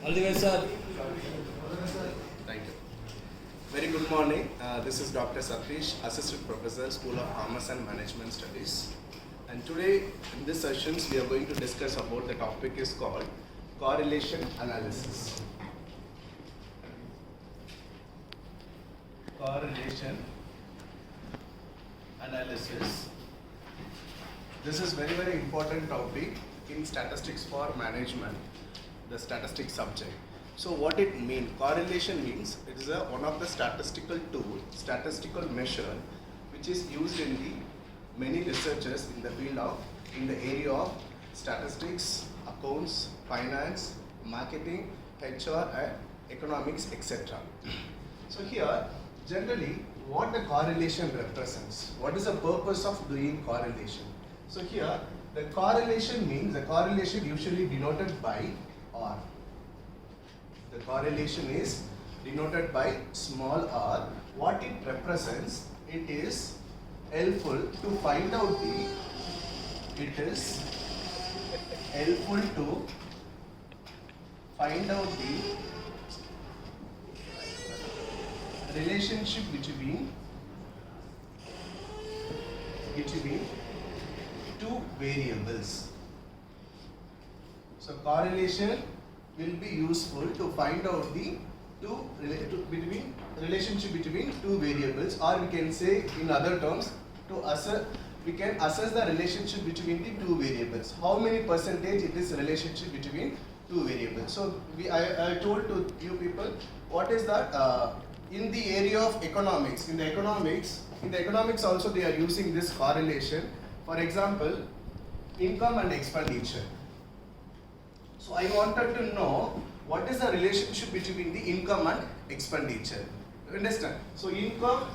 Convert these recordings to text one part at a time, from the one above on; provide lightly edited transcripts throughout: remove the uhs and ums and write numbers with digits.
All the way, sir. Thank you. Very good morning. This is Dr. Satish, Assistant Professor, School of Commerce and Management Studies. And today, in this sessions, we are going to discuss about the topic is called correlation analysis. Correlation analysis. This is very important topic in statistics for management, the statistics subject. So what it means? Correlation means it is one of the statistical tool, statistical measure, which is used in the many researchers in the field of, in the area of statistics, accounts, finance, marketing, HR and economics, etc. So here, generally, what the correlation represents? What is the purpose of doing correlation? So here, the correlation means, the correlation usually denoted by R. The correlation is denoted by small r. What it represents, it is helpful to find out the, it is helpful to find out the relationship between two variables. So correlation will be useful to find out the relationship between two variables, or we can say in other terms, we can assess the relationship between the two variables. How many percentage it is relationship between two variables? So I told to you people what is that in the area of economics. In the economics also they are using this correlation. For example, income and expenditure. So I wanted to know what is the relationship between the income and expenditure. You understand? So income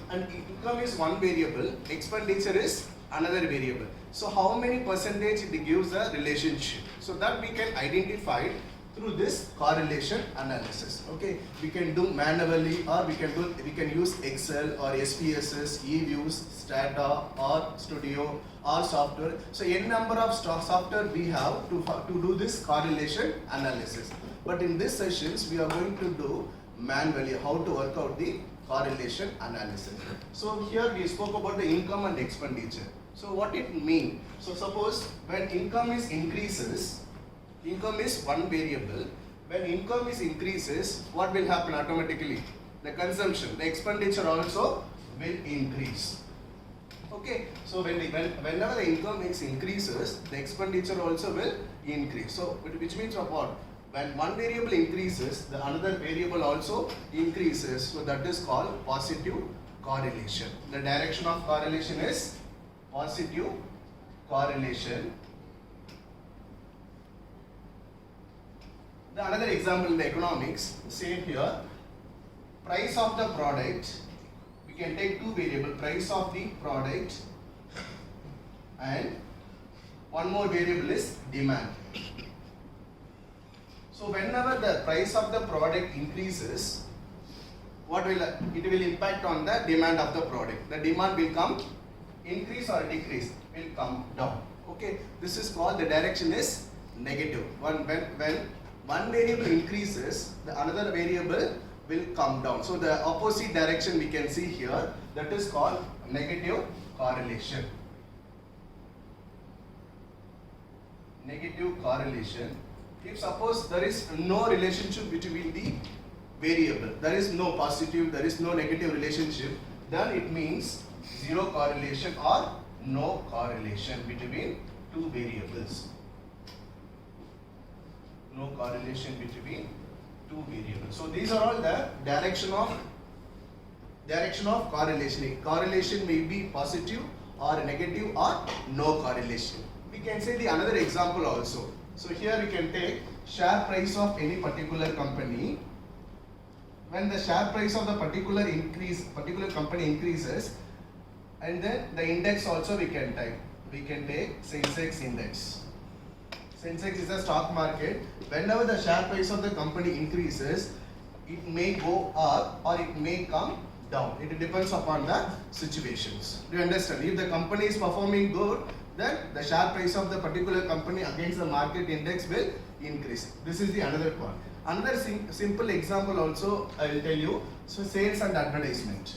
is one variable, expenditure is another variable. So how many percentage it gives a relationship? So that we can identify through this correlation analysis. Okay, we can do manually, or we can use Excel or SPSS, eViews, Stata or Studio or software. So n number of software we have to do this correlation analysis. But in this sessions we are going to do manually how to work out the correlation analysis. So here we spoke about the income and expenditure. So what it means? So suppose when income is increases, income is one variable. When income is increases, what will happen automatically? The consumption, the expenditure also will increase. Okay, so whenever the income is increases, the expenditure also will increase. So which means what? When one variable increases, the another variable also increases. So that is called positive correlation. The direction of correlation is positive correlation. The another example in the economics, same here, price of the product, we can take two variable, price of the product and one more variable is demand. So whenever the price of the product increases, what will it will impact on the demand of the product. The demand will come increase or decrease, will come down. Okay, this is called, the direction is negative. When one variable increases, the another variable will come down. So the opposite direction we can see here, that is called negative correlation. Negative correlation. If suppose there is no relationship between the variable, there is no positive, there is no negative relationship, then it means zero correlation or no correlation between two variables. No correlation between two variables. So these are all the direction of correlation. Correlation may be positive or negative or no correlation. We can say the another example also. So here we can take share price of any particular company. When the share price of the particular company increases, and then the index also we can type. We can take Sensex index. Sensex is a stock market. Whenever the share price of the company increases, it may go up or it may come down. It depends upon the situations. Do you understand? If the company is performing good, then the share price of the particular company against the market index will increase. This is the another part. Another simple example also I will tell you. So sales and advertisement.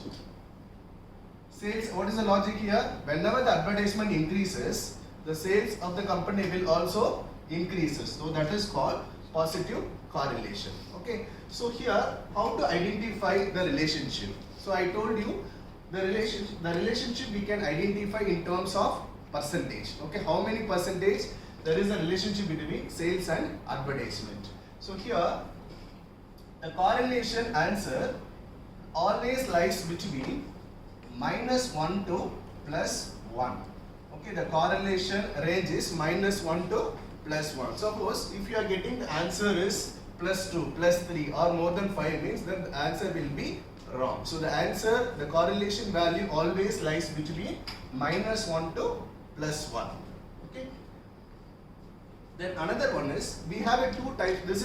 Sales, what is the logic here? Whenever the advertisement increases, the sales of the company will also increases. So that is called positive correlation. Okay. So here, how to identify the relationship? So I told you the relationship we can identify in terms of percentage. Okay, how many percentage there is a relationship between sales and advertisement. So here, the correlation answer always lies between -1 to +1. Okay, the correlation range is -1 to +1. Suppose if you are getting the answer is +2, +3 or more than 5 means then the answer will be wrong. So the answer, the correlation value always lies between -1 to +1. Okay. Then another one is we have a two types. This is